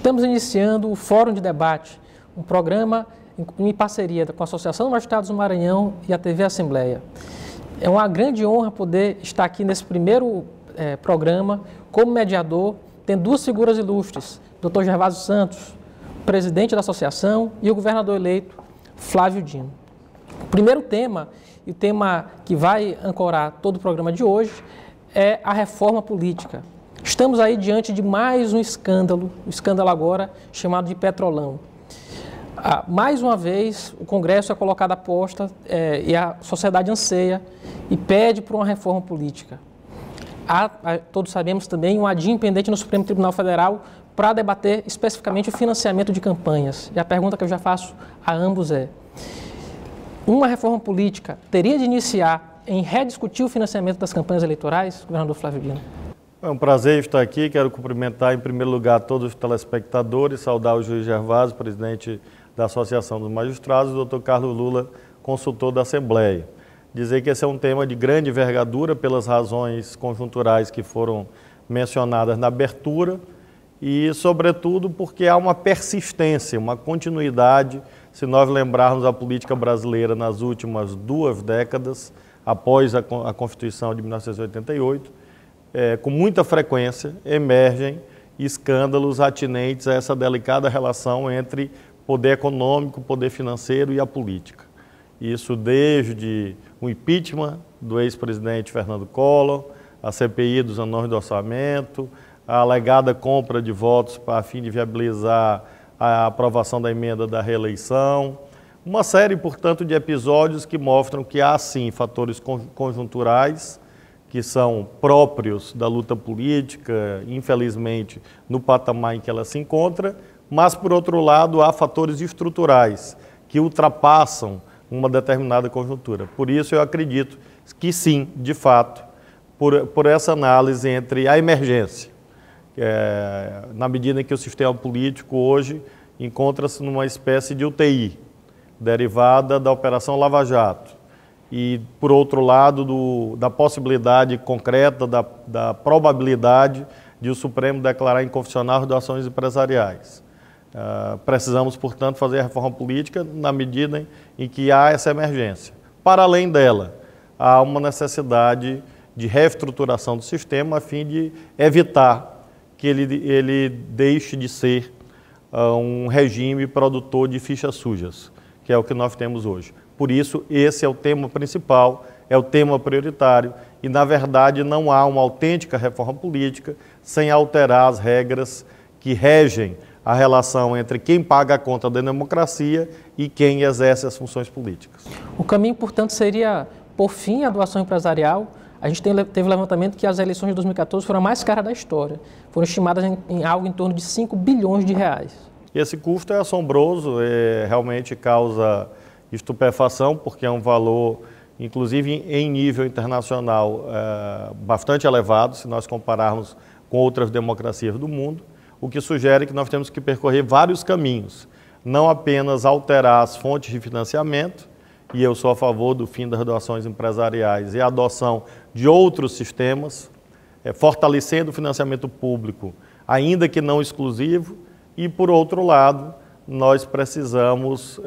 Estamos iniciando o Fórum de Debate, um programa em parceria com a Associação dos Magistrados do Maranhão e a TV Assembleia. É uma grande honra poder estar aqui nesse primeiro programa como mediador, tendo duas figuras ilustres, Dr. Gervásio Santos, presidente da associação, e o governador eleito, Flávio Dino. O primeiro tema, e o tema que vai ancorar todo o programa de hoje, é a reforma política. Estamos aí diante de mais um escândalo agora chamado de Petrolão. Mais uma vez, o Congresso é colocado à posta e a sociedade anseia e pede por uma reforma política. Todos sabemos também um adinho pendente no Supremo Tribunal Federal para debater especificamente o financiamento de campanhas. E a pergunta que eu já faço a ambos é: uma reforma política teria de iniciar em rediscutir o financiamento das campanhas eleitorais, governador Flávio Dino? É um prazer estar aqui. Quero cumprimentar, em primeiro lugar, todos os telespectadores, saudar o juiz Gervásio, presidente da Associação dos Magistrados, e o Dr. Carlos Lula, consultor da Assembleia. Dizer que esse é um tema de grande envergadura pelas razões conjunturais que foram mencionadas na abertura e, sobretudo, porque há uma persistência, uma continuidade, se nós lembrarmos a política brasileira nas últimas 2 décadas, após a Constituição de 1988, com muita frequência emergem escândalos atinentes a essa delicada relação entre poder econômico, poder financeiro e a política. Isso desde o impeachment do ex-presidente Fernando Collor, a CPI dos anões do orçamento, a alegada compra de votos a fim de viabilizar a aprovação da emenda da reeleição. Uma série, portanto, de episódios que mostram que há, sim, fatores conjunturais que são próprios da luta política, infelizmente, no patamar em que ela se encontra, mas, por outro lado, há fatores estruturais que ultrapassam uma determinada conjuntura. Por isso, eu acredito que sim, de fato, por essa análise entre a emergência, na medida em que o sistema político hoje encontra-se numa espécie de UTI, derivada da Operação Lava Jato, e, por outro lado, da possibilidade concreta, da probabilidade de o Supremo declarar inconstitucional as doações empresariais. Precisamos, portanto, fazer a reforma política na medida em que há essa emergência. Para além dela, há uma necessidade de reestruturação do sistema a fim de evitar que ele deixe de ser um regime produtor de fichas sujas, que é o que nós temos hoje. Por isso, esse é o tema principal, é o tema prioritário e, na verdade, não há uma autêntica reforma política sem alterar as regras que regem a relação entre quem paga a conta da democracia e quem exerce as funções políticas. O caminho, portanto, seria, por fim, a doação empresarial. A gente teve levantamento que as eleições de 2014 foram a mais caras da história. Foram estimadas em algo em torno de 5 bilhões de reais. Esse custo é assombroso, realmente causa estupefação, porque é um valor, inclusive em nível internacional, bastante elevado, se nós compararmos com outras democracias do mundo, o que sugere que nós temos que percorrer vários caminhos, não apenas alterar as fontes de financiamento, e eu sou a favor do fim das doações empresariais e a adoção de outros sistemas, fortalecendo o financiamento público, ainda que não exclusivo, e, por outro lado, nós precisamos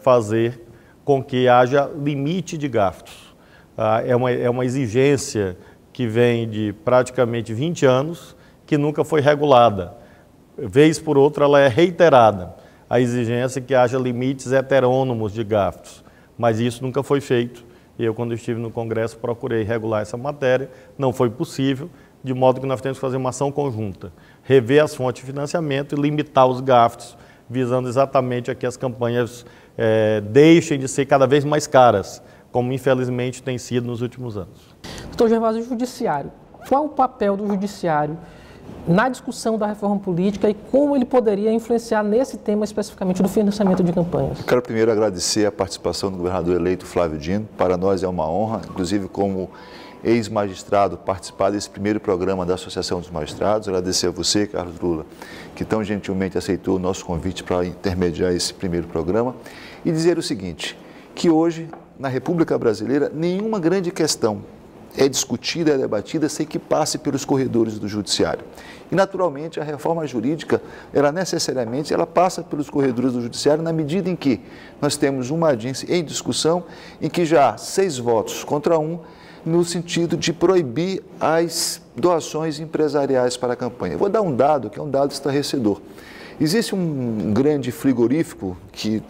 fazer com que haja limite de gastos. É uma exigência que vem de praticamente 20 anos, que nunca foi regulada. Vez por outra, ela é reiterada, a exigência que haja limites heterônomos de gastos, mas isso nunca foi feito. Eu, quando estive no Congresso, procurei regular essa matéria, não foi possível, de modo que nós temos que fazer uma ação conjunta, rever as fontes de financiamento e limitar os gastos, visando exatamente a que as campanhas deixem de ser cada vez mais caras, como infelizmente tem sido nos últimos anos. Doutor Gervásio, o Judiciário. Qual o papel do Judiciário na discussão da reforma política e como ele poderia influenciar nesse tema especificamente do financiamento de campanhas? Quero primeiro agradecer a participação do governador eleito Flávio Dino. Para nós é uma honra, inclusive como ex-magistrado, participar desse primeiro programa da Associação dos Magistrados. Agradecer a você, Carlos Lula, que tão gentilmente aceitou o nosso convite para intermediar esse primeiro programa. E dizer o seguinte, que hoje, na República Brasileira, nenhuma grande questão é discutida, é debatida sem que passe pelos corredores do judiciário. E, naturalmente, a reforma jurídica, ela necessariamente, ela passa pelos corredores do judiciário na medida em que nós temos uma audiência em discussão em que já há 6 votos contra 1 no sentido de proibir as doações empresariais para a campanha. Eu vou dar um dado, que é um dado estarrecedor. Existe um grande frigorífico que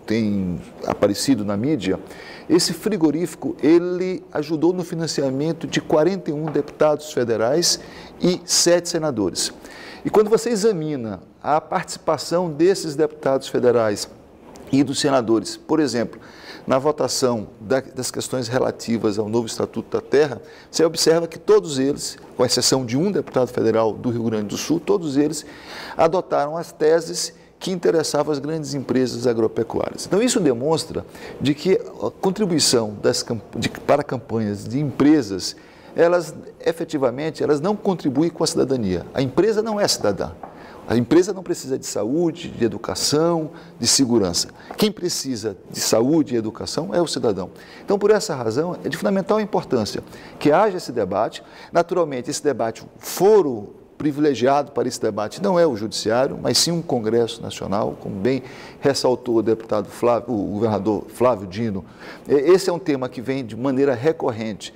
tem aparecido na mídia. Esse frigorífico, ele ajudou no financiamento de 41 deputados federais e 7 senadores. E quando você examina a participação desses deputados federais e dos senadores, por exemplo, na votação das questões relativas ao novo Estatuto da Terra, você observa que todos eles, com exceção de um deputado federal do Rio Grande do Sul, todos eles adotaram as teses que interessavam as grandes empresas agropecuárias. Então, isso demonstra de que a contribuição para campanhas de empresas, elas efetivamente não contribuem com a cidadania. A empresa não é cidadã. A empresa não precisa de saúde, de educação, de segurança. Quem precisa de saúde e educação é o cidadão. Então, por essa razão, é de fundamental importância que haja esse debate. Naturalmente, esse debate, o foro privilegiado para esse debate não é o Judiciário, mas sim um Congresso Nacional, como bem ressaltou o governador Flávio Dino. Esse é um tema que vem de maneira recorrente,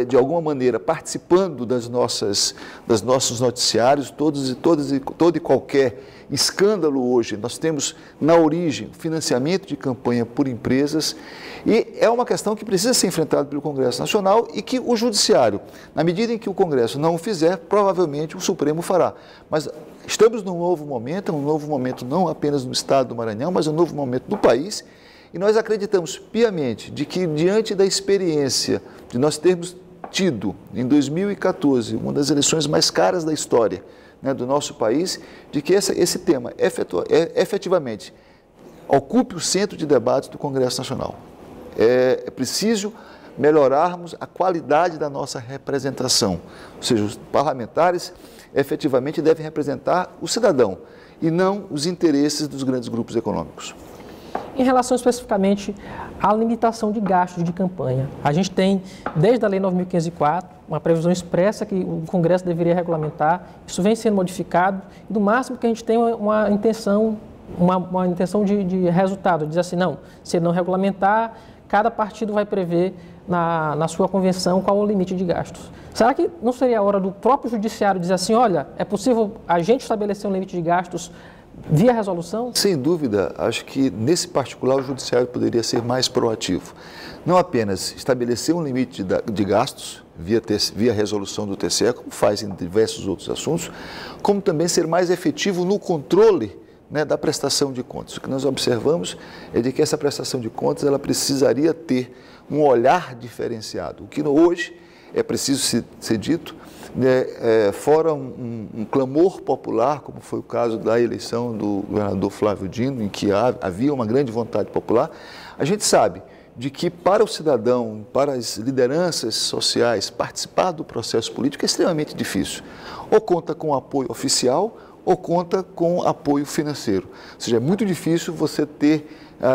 de alguma maneira participando dos nossos noticiários, todo e qualquer escândalo hoje. Nós temos na origem financiamento de campanha por empresas e é uma questão que precisa ser enfrentada pelo Congresso Nacional e que o Judiciário, na medida em que o Congresso não o fizer, provavelmente o Supremo fará. Mas estamos num novo momento não apenas no estado do Maranhão, mas um novo momento do país. E nós acreditamos piamente de que, diante da experiência de nós termos tido, em 2014, uma das eleições mais caras da história, né, do nosso país, de que esse tema efetivamente ocupe o centro de debate do Congresso Nacional. É preciso melhorarmos a qualidade da nossa representação, ou seja, os parlamentares efetivamente devem representar o cidadão e não os interesses dos grandes grupos econômicos. Em relação especificamente à limitação de gastos de campanha, a gente tem, desde a Lei 9.504, uma previsão expressa que o Congresso deveria regulamentar, isso vem sendo modificado, e do máximo que a gente tem uma intenção de resultado, diz assim, não, se não regulamentar, cada partido vai prever na sua convenção qual é o limite de gastos. Será que não seria a hora do próprio Judiciário dizer assim, olha, é possível a gente estabelecer um limite de gastos via resolução? Sem dúvida, acho que nesse particular o Judiciário poderia ser mais proativo. Não apenas estabelecer um limite de gastos via resolução do TCE, como faz em diversos outros assuntos, como também ser mais efetivo no controle, né, da prestação de contas. O que nós observamos é de que essa prestação de contas ela precisaria ter um olhar diferenciado. O que hoje é preciso ser dito, fora um clamor popular, como foi o caso da eleição do governador Flávio Dino, em que havia uma grande vontade popular, a gente sabe de que para o cidadão, para as lideranças sociais, participar do processo político é extremamente difícil. Ou conta com apoio oficial, ou conta com apoio financeiro. Ou seja, é muito difícil você ter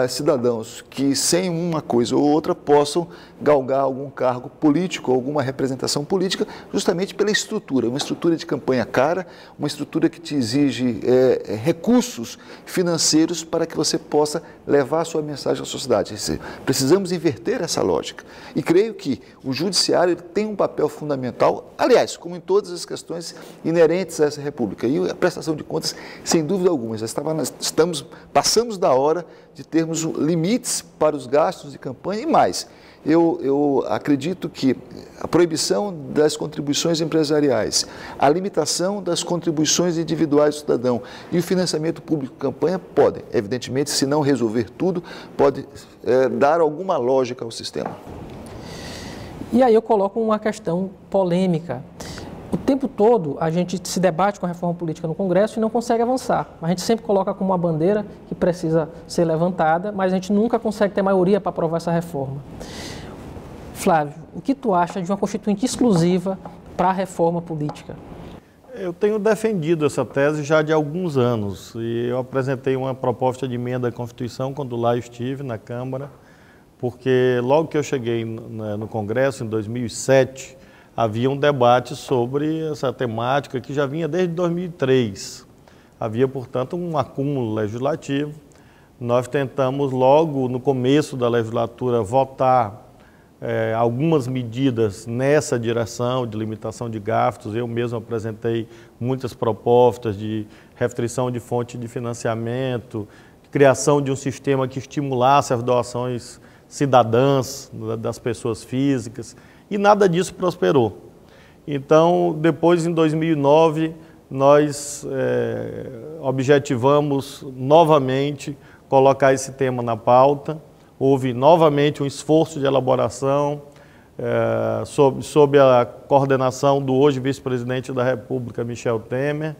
cidadãos que, sem uma coisa ou outra, possam galgar algum cargo político, alguma representação política, justamente pela estrutura. Uma estrutura de campanha cara, uma estrutura que te exige recursos financeiros para que você possa levar a sua mensagem à sociedade. Precisamos inverter essa lógica. E creio que o Judiciário tem um papel fundamental, aliás, como em todas as questões inerentes a essa República. E a prestação de contas, sem dúvida alguma, passamos da hora de termos limites para os gastos de campanha e mais. Eu acredito que a proibição das contribuições empresariais, a limitação das contribuições individuais do cidadão e o financiamento público de campanha podem, evidentemente, se não resolver tudo, pode dar alguma lógica ao sistema. E aí eu coloco uma questão polêmica. O tempo todo a gente se debate com a reforma política no Congresso e não consegue avançar. A gente sempre coloca como uma bandeira que precisa ser levantada, mas a gente nunca consegue ter maioria para aprovar essa reforma. Flávio, o que tu acha de uma constituinte exclusiva para a reforma política? Eu tenho defendido essa tese já de alguns anos e eu apresentei uma proposta de emenda à Constituição quando lá estive na Câmara porque logo que eu cheguei no Congresso, em 2007, havia um debate sobre essa temática que já vinha desde 2003. Havia, portanto, um acúmulo legislativo. Nós tentamos logo no começo da legislatura votar algumas medidas nessa direção de limitação de gastos. Eu mesmo apresentei muitas propostas de restrição de fonte de financiamento, de criação de um sistema que estimulasse as doações cidadãs das pessoas físicas, e nada disso prosperou. Então, depois, em 2009, nós objetivamos novamente colocar esse tema na pauta. Houve novamente um esforço de elaboração sob a coordenação do hoje vice-presidente da República, Michel Temer.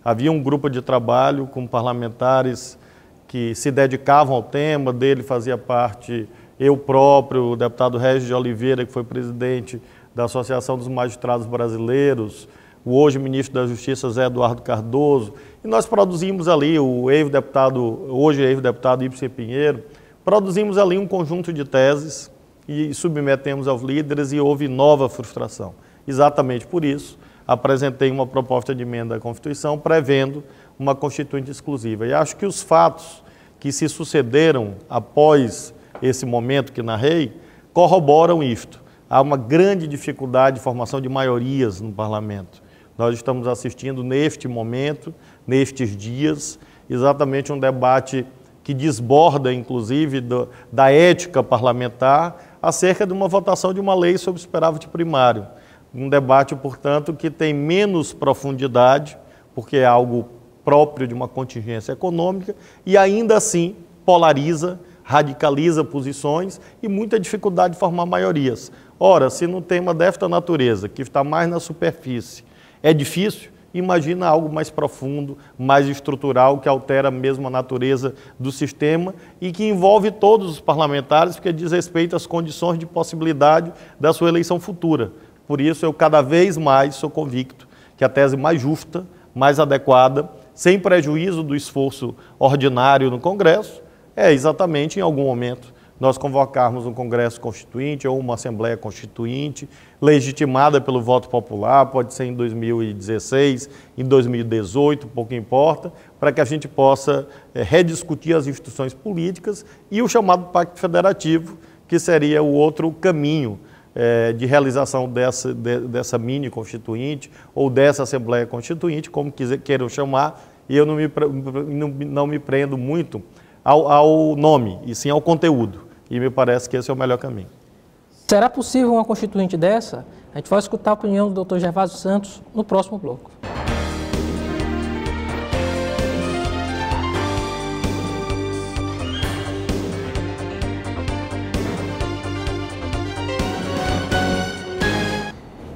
Havia um grupo de trabalho com parlamentares que se dedicavam ao tema, dele fazia parte eu próprio, o deputado Régis de Oliveira, que foi presidente da Associação dos Magistrados Brasileiros, o hoje ministro da Justiça, Zé Eduardo Cardoso, e nós produzimos ali, hoje ex-deputado Ibsen Pinheiro, produzimos ali um conjunto de teses e submetemos aos líderes, e houve nova frustração. Exatamente por isso, apresentei uma proposta de emenda à Constituição prevendo uma Constituinte exclusiva. E acho que os fatos que se sucederam após esse momento que narrei corroboram isto. Há uma grande dificuldade de formação de maiorias no parlamento. Nós estamos assistindo neste momento, nestes dias, exatamente um debate que desborda, inclusive, da ética parlamentar acerca de uma votação de uma lei sobre superávit primário. Um debate, portanto, que tem menos profundidade, porque é algo próprio de uma contingência econômica, e ainda assim polariza, radicaliza posições e muita dificuldade de formar maiorias. Ora, se num tema desta natureza, que está mais na superfície, é difícil, imagina algo mais profundo, mais estrutural, que altera mesmo a natureza do sistema e que envolve todos os parlamentares, porque diz respeito às condições de possibilidade da sua eleição futura. Por isso, eu cada vez mais sou convicto que a tese mais justa, mais adequada, sem prejuízo do esforço ordinário no Congresso, é exatamente em algum momento nós convocarmos um Congresso Constituinte ou uma Assembleia Constituinte, legitimada pelo voto popular, pode ser em 2016, em 2018, pouco importa, para que a gente possa rediscutir as instituições políticas e o chamado Pacto Federativo, que seria o outro caminho de realização dessa mini Constituinte ou dessa Assembleia Constituinte, como queiram chamar, e eu não me prendo muito ao nome, e sim ao conteúdo. E me parece que esse é o melhor caminho. Será possível uma Constituinte dessa? A gente vai escutar a opinião do Dr. Gervásio Santos no próximo bloco.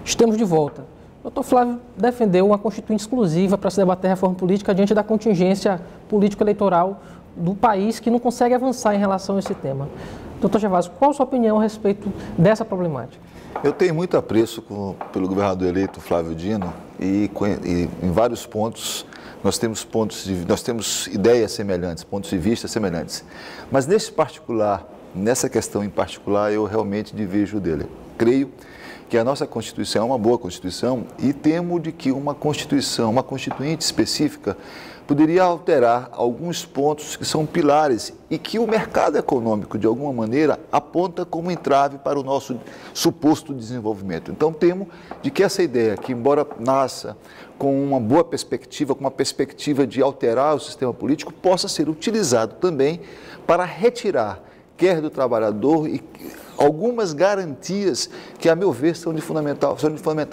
Estamos de volta. O Dr. Flávio defendeu uma Constituinte exclusiva para se debater a reforma política diante da contingência político-eleitoral do país, que não consegue avançar em relação a esse tema. Dr. Gervásio, qual a sua opinião a respeito dessa problemática? Eu tenho muito apreço pelo governador eleito Flávio Dino e em vários pontos nós temos ideias semelhantes, pontos de vista semelhantes. Mas nessa questão em particular, eu realmente divirjo dele. Creio que a nossa Constituição é uma boa Constituição e temo de que uma Constituinte específica, poderia alterar alguns pontos que são pilares e que o mercado econômico, de alguma maneira, aponta como entrave para o nosso suposto desenvolvimento. Então, temo de que essa ideia, que embora nasça com uma boa perspectiva, com uma perspectiva de alterar o sistema político, possa ser utilizado também para retirar, quer do trabalhador, e algumas garantias que, a meu ver, são de fundamental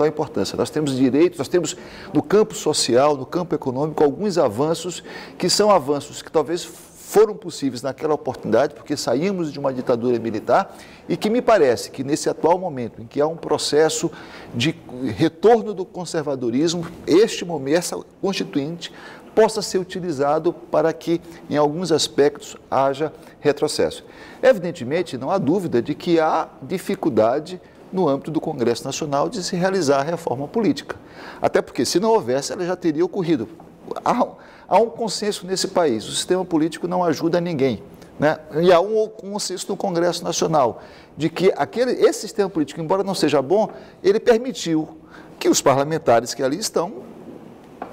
importância. Nós temos direitos, nós temos no campo social, no campo econômico, alguns avanços que são avanços que talvez foram possíveis naquela oportunidade, porque saímos de uma ditadura militar, e que me parece que nesse atual momento, em que há um processo de retorno do conservadorismo, essa Constituinte possa ser utilizado para que, em alguns aspectos, haja retrocesso. Evidentemente, não há dúvida de que há dificuldade no âmbito do Congresso Nacional de se realizar a reforma política. Até porque, se não houvesse, ela já teria ocorrido. Há um consenso nesse país, o sistema político não ajuda ninguém. né? E há um consenso no Congresso Nacional de que esse sistema político, embora não seja bom, ele permitiu que os parlamentares que ali estão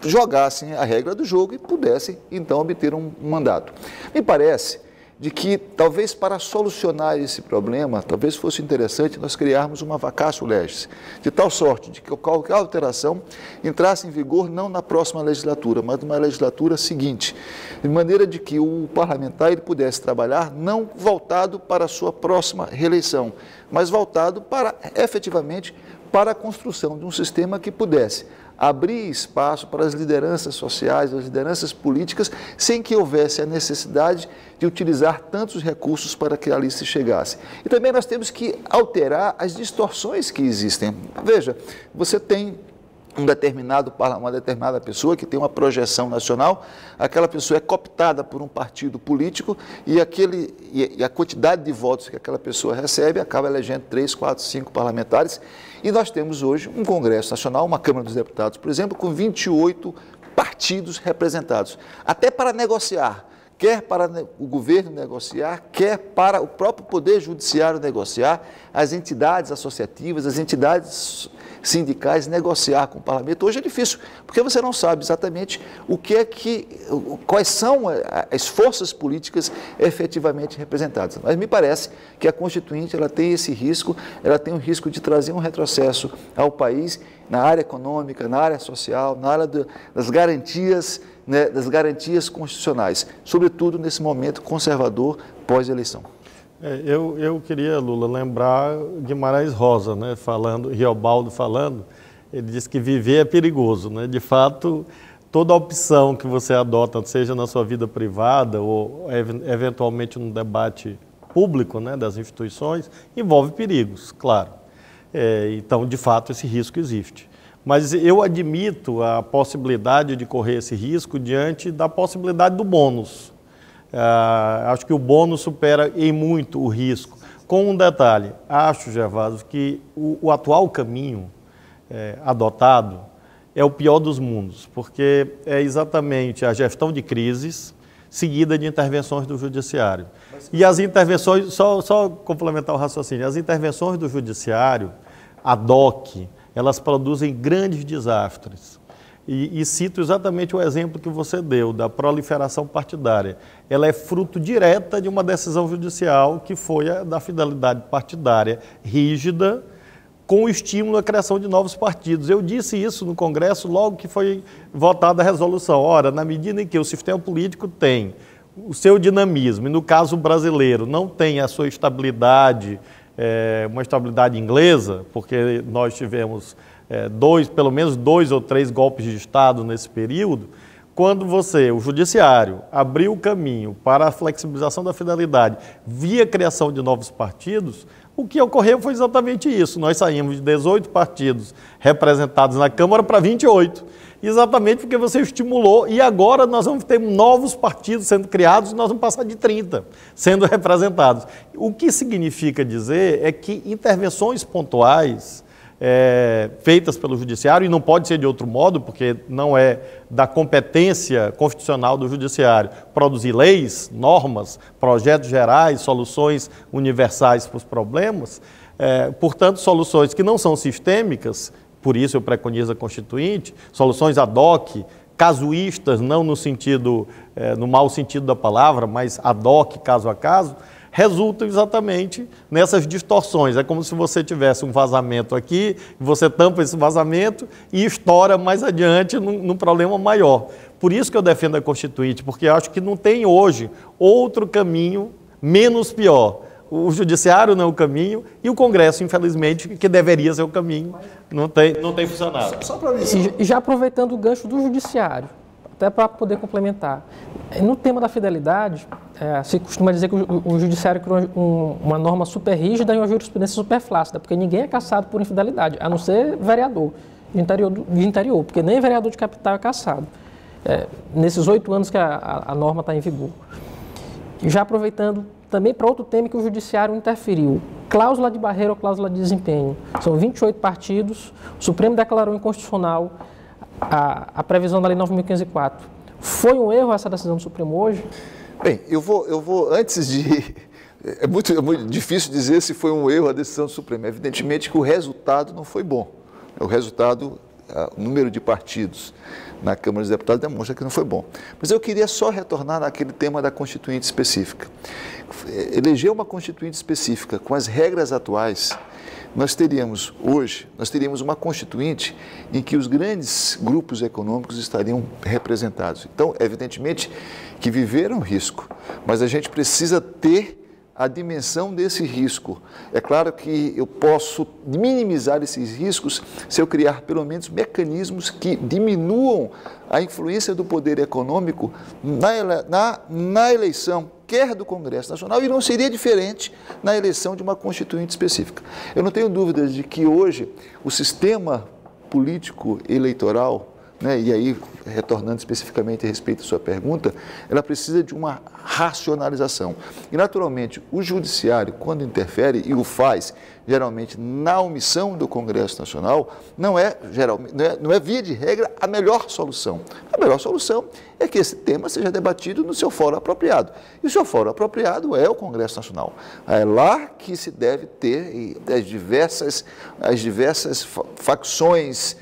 jogassem a regra do jogo e pudessem, então, obter um mandato. Me parece de que, talvez para solucionar esse problema, talvez fosse interessante nós criarmos uma vacatio legis, de tal sorte de que qualquer alteração entrasse em vigor não na próxima legislatura, mas numa legislatura seguinte, de maneira de que o parlamentar ele pudesse trabalhar não voltado para a sua próxima reeleição, mas voltado para, efetivamente, para a construção de um sistema que pudesse abrir espaço para as lideranças sociais, as lideranças políticas, sem que houvesse a necessidade de utilizar tantos recursos para que ali se chegasse. E também nós temos que alterar as distorções que existem. Veja, você tem uma determinada pessoa que tem uma projeção nacional, aquela pessoa é cooptada por um partido político e a quantidade de votos que aquela pessoa recebe acaba elegendo 3, 4, 5 parlamentares. E nós temos hoje um Congresso Nacional, uma Câmara dos Deputados, por exemplo, com 28 partidos representados. Até para negociar, quer para o governo negociar, quer para o próprio Poder Judiciário negociar, as entidades associativas, as entidades sindicais negociar com o parlamento. Hoje é difícil, porque você não sabe exatamente quais são as forças políticas efetivamente representadas. Mas me parece que a Constituinte ela tem esse risco, ela tem o risco de trazer um retrocesso ao país na área econômica, na área social, na área das garantias, né, das garantias constitucionais, sobretudo nesse momento conservador pós-eleição. Eu queria, Lula, lembrar Guimarães Rosa, né, Riobaldo falando, ele disse que viver é perigoso, né? De fato, toda opção que você adota, seja na sua vida privada ou eventualmente no debate público, né, das instituições, envolve perigos, claro. Então, de fato, esse risco existe. Mas eu admito a possibilidade de correr esse risco diante da possibilidade do bônus. Acho que o bônus supera em muito o risco. Com um detalhe, acho, Gervásio, que o atual caminho adotado é o pior dos mundos, porque é exatamente a gestão de crises seguida de intervenções do judiciário. E as intervenções, só complementar o raciocínio, as intervenções do judiciário, ad hoc, elas produzem grandes desastres. E cito exatamente o exemplo que você deu, da proliferação partidária. Ela é fruto direta de uma decisão judicial que foi a da fidelidade partidária rígida, com o estímulo à criação de novos partidos. Eu disse isso no Congresso logo que foi votada a resolução. Ora, na medida em que o sistema político tem o seu dinamismo, e no caso brasileiro não tem a sua estabilidade, uma estabilidade inglesa, porque nós tivemos pelo menos 2 ou 3 golpes de Estado nesse período, quando o judiciário, abriu o caminho para a flexibilização da fidelidade via criação de novos partidos, o que ocorreu foi exatamente isso. Nós saímos de 18 partidos representados na Câmara para 28, exatamente porque você estimulou, e agora nós vamos ter novos partidos sendo criados e nós vamos passar de 30 sendo representados. O que significa dizer é que intervenções pontuais feitas pelo judiciário, e não pode ser de outro modo, porque não é da competência constitucional do judiciário produzir leis, normas, projetos gerais, soluções universais para os problemas, portanto, soluções que não são sistêmicas, por isso eu preconizo a Constituinte, soluções ad hoc, casuístas, não no mau sentido da palavra, mas ad hoc, caso a caso, resultam exatamente nessas distorções. É como se você tivesse um vazamento aqui, você tampa esse vazamento e estoura mais adiante num problema maior. Por isso que eu defendo a Constituinte, porque acho que não tem hoje outro caminho menos pior. O judiciário não é o caminho e o Congresso, infelizmente, que deveria ser o caminho, não tem funcionado. E já aproveitando o gancho do judiciário, até para poder complementar, no tema da fidelidade, se costuma dizer que o judiciário criou uma norma super rígida e uma jurisprudência super flácida, porque ninguém é cassado por infidelidade, a não ser vereador de interior, porque nem vereador de capital é cassado, nesses 8 anos que a norma está em vigor. E já aproveitando também para outro tema que o judiciário interferiu, cláusula de barreira ou cláusula de desempenho. São 28 partidos, o Supremo declarou inconstitucional a previsão da Lei 9.504. Foi um erro essa decisão do Supremo hoje? Bem, eu vou antes de... É muito difícil dizer se foi um erro a decisão do Supremo. Evidentemente que o resultado não foi bom. O resultado, o número de partidos na Câmara dos Deputados demonstra que não foi bom. Mas eu queria só retornar naquele tema da Constituinte específica. Eleger uma Constituinte específica com as regras atuais, nós teríamos uma Constituinte em que os grandes grupos econômicos estariam representados. Então, evidentemente que viver é um risco, mas a gente precisa ter a dimensão desse risco. É claro que eu posso minimizar esses riscos se eu criar pelo menos mecanismos que diminuam a influência do poder econômico na eleição, quer do Congresso Nacional, e não seria diferente na eleição de uma Constituinte específica. Eu não tenho dúvidas de que hoje o sistema político eleitoral, e aí, retornando especificamente a respeito da sua pergunta, ela precisa de uma racionalização. E, naturalmente, o Judiciário, quando interfere, e o faz, geralmente, na omissão do Congresso Nacional, não é via de regra, a melhor solução. A melhor solução é que esse tema seja debatido no seu fórum apropriado. E o seu fórum apropriado é o Congresso Nacional. É lá que se deve ter as diversas facções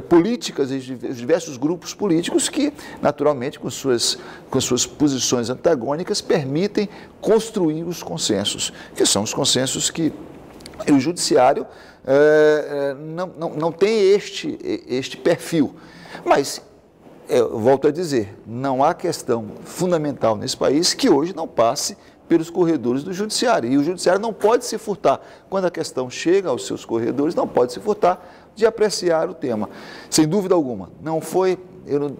políticas, os diversos grupos políticos que, naturalmente, com suas posições antagônicas, permitem construir os consensos, que são os consensos que o Judiciário não tem este perfil. Mas, eu volto a dizer, não há questão fundamental nesse país que hoje não passe pelos corredores do Judiciário. E o Judiciário não pode se furtar, quando a questão chega aos seus corredores, não pode se furtar de apreciar o tema. Sem dúvida alguma, não foi, eu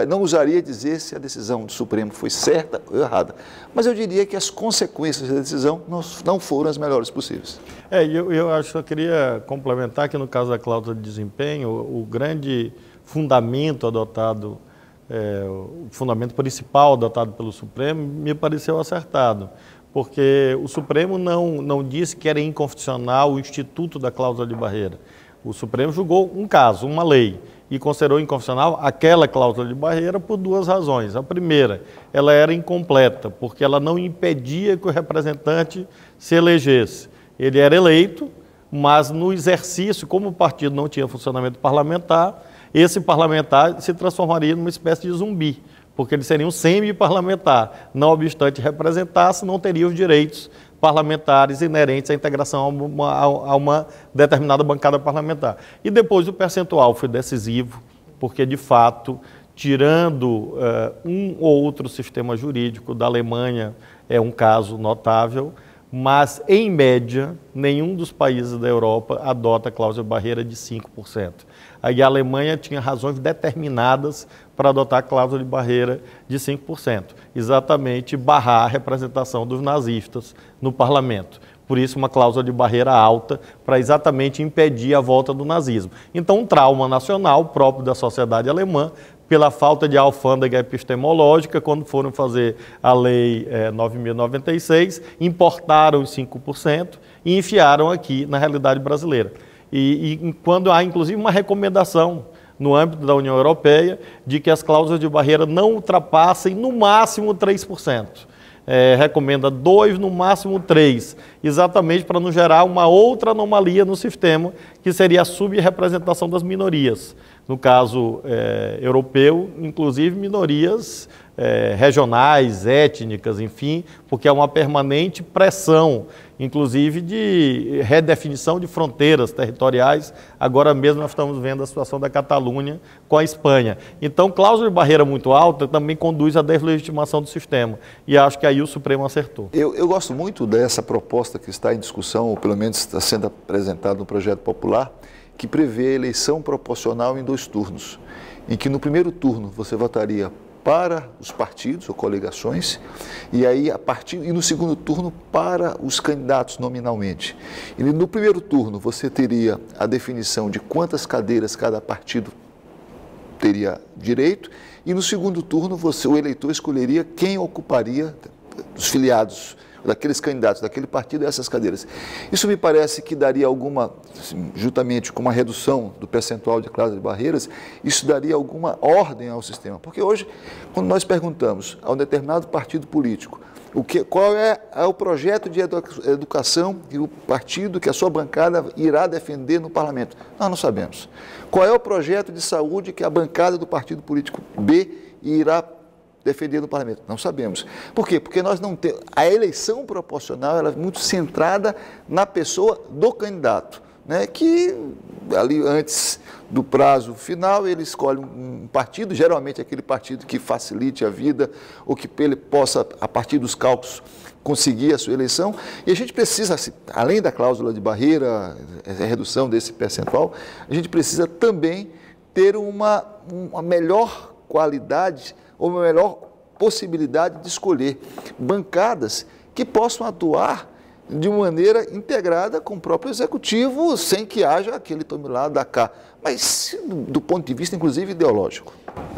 não usaria dizer se a decisão do Supremo foi certa ou errada, mas eu diria que as consequências da decisão não foram as melhores possíveis. Eu queria complementar que no caso da cláusula de desempenho, o grande fundamento adotado, o fundamento principal adotado pelo Supremo me pareceu acertado, porque o Supremo não disse que era inconstitucional o instituto da cláusula de barreira. O Supremo julgou um caso, uma lei, e considerou inconstitucional aquela cláusula de barreira por duas razões. A primeira, ela era incompleta, porque ela não impedia que o representante se elegesse. Ele era eleito, mas no exercício, como o partido não tinha funcionamento parlamentar, esse parlamentar se transformaria numa espécie de zumbi, porque ele seria um semi-parlamentar. Não obstante representasse, não teria os direitos parlamentares inerentes à integração a uma determinada bancada parlamentar. E depois o percentual foi decisivo, porque, de fato, tirando um ou outro sistema jurídico, da Alemanha é um caso notável, mas, em média, nenhum dos países da Europa adota a cláusula de barreira de 5%. Aí a Alemanha tinha razões determinadas para adotar a cláusula de barreira de 5%, exatamente barrar a representação dos nazistas no parlamento. Por isso, uma cláusula de barreira alta para exatamente impedir a volta do nazismo. Então, um trauma nacional próprio da sociedade alemã, pela falta de alfândega epistemológica, quando foram fazer a Lei 9.096, importaram os 5% e enfiaram aqui na realidade brasileira. E quando há, inclusive, uma recomendação no âmbito da União Europeia de que as cláusulas de barreira não ultrapassem, no máximo, 3%. Recomenda 2%, no máximo 3%, exatamente para não gerar uma outra anomalia no sistema, que seria a subrepresentação das minorias. No caso europeu, inclusive minorias regionais, étnicas, enfim, porque há uma permanente pressão, inclusive de redefinição de fronteiras territoriais. Agora mesmo nós estamos vendo a situação da Catalunha com a Espanha. Então, cláusula de barreira muito alta também conduz à deslegitimação do sistema. E acho que aí o Supremo acertou. Eu gosto muito dessa proposta que está em discussão, ou pelo menos está sendo apresentada no projeto popular, que prevê a eleição proporcional em 2 turnos, em que no primeiro turno você votaria para os partidos ou coligações, e aí e no segundo turno para os candidatos nominalmente. E no primeiro turno você teria a definição de quantas cadeiras cada partido teria direito, e no segundo turno o eleitor escolheria quem ocuparia dos filiados, daqueles candidatos, daquele partido, essas cadeiras. Isso me parece que daria alguma, juntamente com uma redução do percentual de cláusula de barreiras, isso daria alguma ordem ao sistema. Porque hoje, quando nós perguntamos a um determinado partido político qual é o projeto de educação que o partido, que a sua bancada irá defender no parlamento, nós não sabemos. Qual é o projeto de saúde que a bancada do partido político B irá defender no parlamento? Não sabemos. Por quê? Porque nós não temos... A eleição proporcional ela é muito centrada na pessoa do candidato, né? Que ali antes do prazo final ele escolhe um partido, geralmente aquele partido que facilite a vida ou que ele possa, a partir dos cálculos, conseguir a sua eleição. E a gente precisa, além da cláusula de barreira, a redução desse percentual, a gente precisa também ter uma melhor qualidade ou uma melhor possibilidade de escolher bancadas que possam atuar de maneira integrada com o próprio executivo, sem que haja aquele tome lá da cá, mas do ponto de vista, inclusive, ideológico.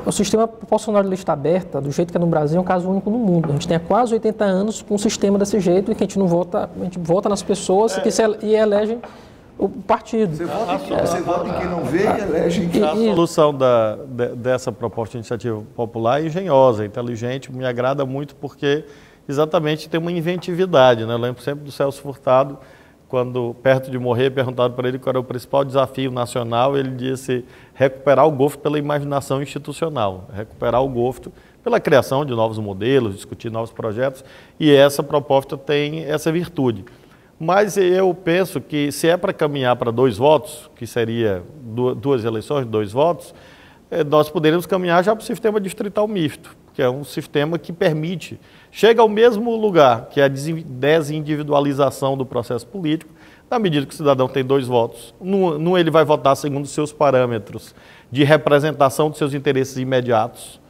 O sistema proporcional de lista aberta, do jeito que é no Brasil, é um caso único no mundo. A gente tem há quase 80 anos com um sistema desse jeito, e que a gente não vota, a gente vota nas pessoas e elegem o partido. Você vota em quem não vê e elege quem... A solução dessa proposta de iniciativa popular é engenhosa, inteligente, me agrada muito porque exatamente tem uma inventividade, né? Eu lembro sempre do Celso Furtado, quando, perto de morrer, perguntado para ele qual era o principal desafio nacional, ele disse recuperar o gosto pela imaginação institucional, recuperar o gosto pela criação de novos modelos, discutir novos projetos, e essa proposta tem essa virtude. Mas eu penso que se é para caminhar para 2 votos, que seria 2 eleições, 2 votos, nós poderíamos caminhar já para o sistema distrital misto, que é um sistema que permite, chega ao mesmo lugar, que é a desindividualização do processo político, na medida que o cidadão tem 2 votos. Num ele vai votar segundo os seus parâmetros de representação dos seus interesses imediatos,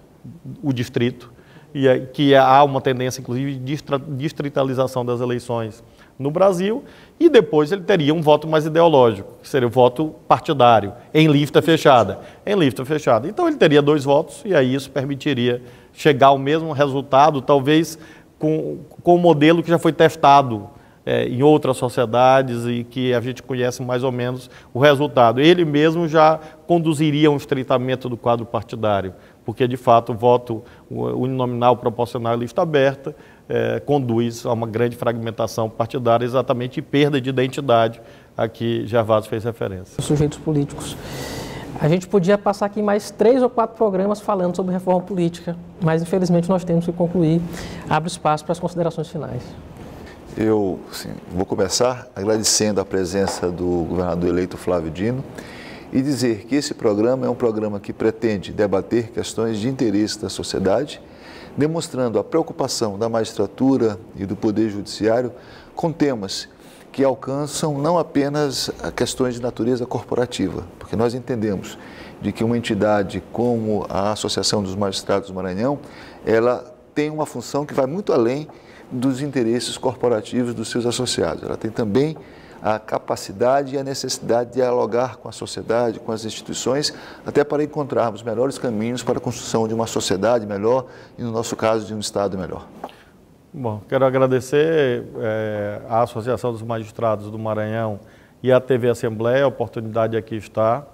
o distrito, e que há uma tendência, inclusive, de distritalização das eleições no Brasil, e depois ele teria um voto mais ideológico, que seria o voto partidário, em lista fechada. Então ele teria 2 votos, e aí isso permitiria chegar ao mesmo resultado, talvez com um modelo que já foi testado em outras sociedades e que a gente conhece mais ou menos o resultado. Ele mesmo já conduziria um estreitamento do quadro partidário, porque de fato o voto uninominal proporcional e lista aberta conduz a uma grande fragmentação partidária, exatamente, e perda de identidade a que Gervásio fez referência. Os sujeitos políticos. A gente podia passar aqui mais 3 ou 4 programas falando sobre reforma política, mas infelizmente nós temos que concluir. Abre espaço para as considerações finais. Eu vou começar agradecendo a presença do governador eleito Flávio Dino e dizer que esse programa é um programa que pretende debater questões de interesse da sociedade, demonstrando a preocupação da magistratura e do Poder Judiciário com temas que alcançam não apenas questões de natureza corporativa, porque nós entendemos de que uma entidade como a Associação dos Magistrados do Maranhão, ela tem uma função que vai muito além dos interesses corporativos dos seus associados. Ela tem também a capacidade e a necessidade de dialogar com a sociedade, com as instituições, até para encontrarmos melhores caminhos para a construção de uma sociedade melhor e, no nosso caso, de um Estado melhor. Bom, quero agradecer à Associação dos Magistrados do Maranhão e à TV Assembleia a oportunidade de aqui estar,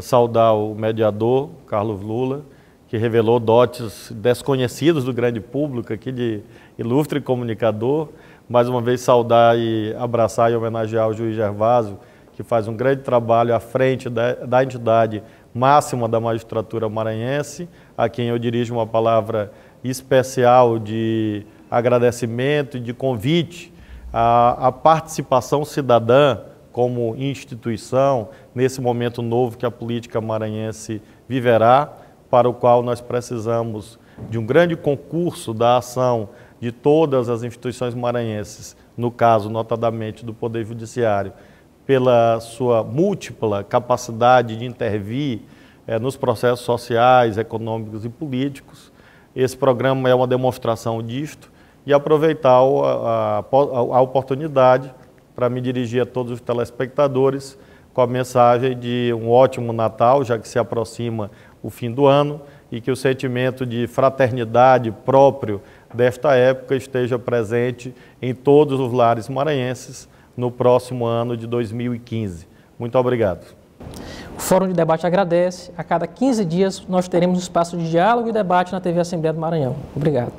saudar o mediador, Carlos Lula, que revelou dotes desconhecidos do grande público aqui de ilustre comunicador. Mais uma vez saudar e abraçar e homenagear o juiz Gervásio, que faz um grande trabalho à frente da entidade máxima da magistratura maranhense, a quem eu dirijo uma palavra especial de agradecimento e de convite à participação cidadã como instituição nesse momento novo que a política maranhense viverá, para o qual nós precisamos de um grande concurso da ação de todas as instituições maranhenses, no caso, notadamente, do Poder Judiciário, pela sua múltipla capacidade de intervir nos processos sociais, econômicos e políticos. Esse programa é uma demonstração disto e aproveitar a oportunidade para me dirigir a todos os telespectadores com a mensagem de um ótimo Natal, já que se aproxima o fim do ano, e que o sentimento de fraternidade próprio desta época esteja presente em todos os lares maranhenses no próximo ano de 2015. Muito obrigado. O Fórum de Debate agradece. A cada 15 dias nós teremos um espaço de diálogo e debate na TV Assembleia do Maranhão. Obrigado.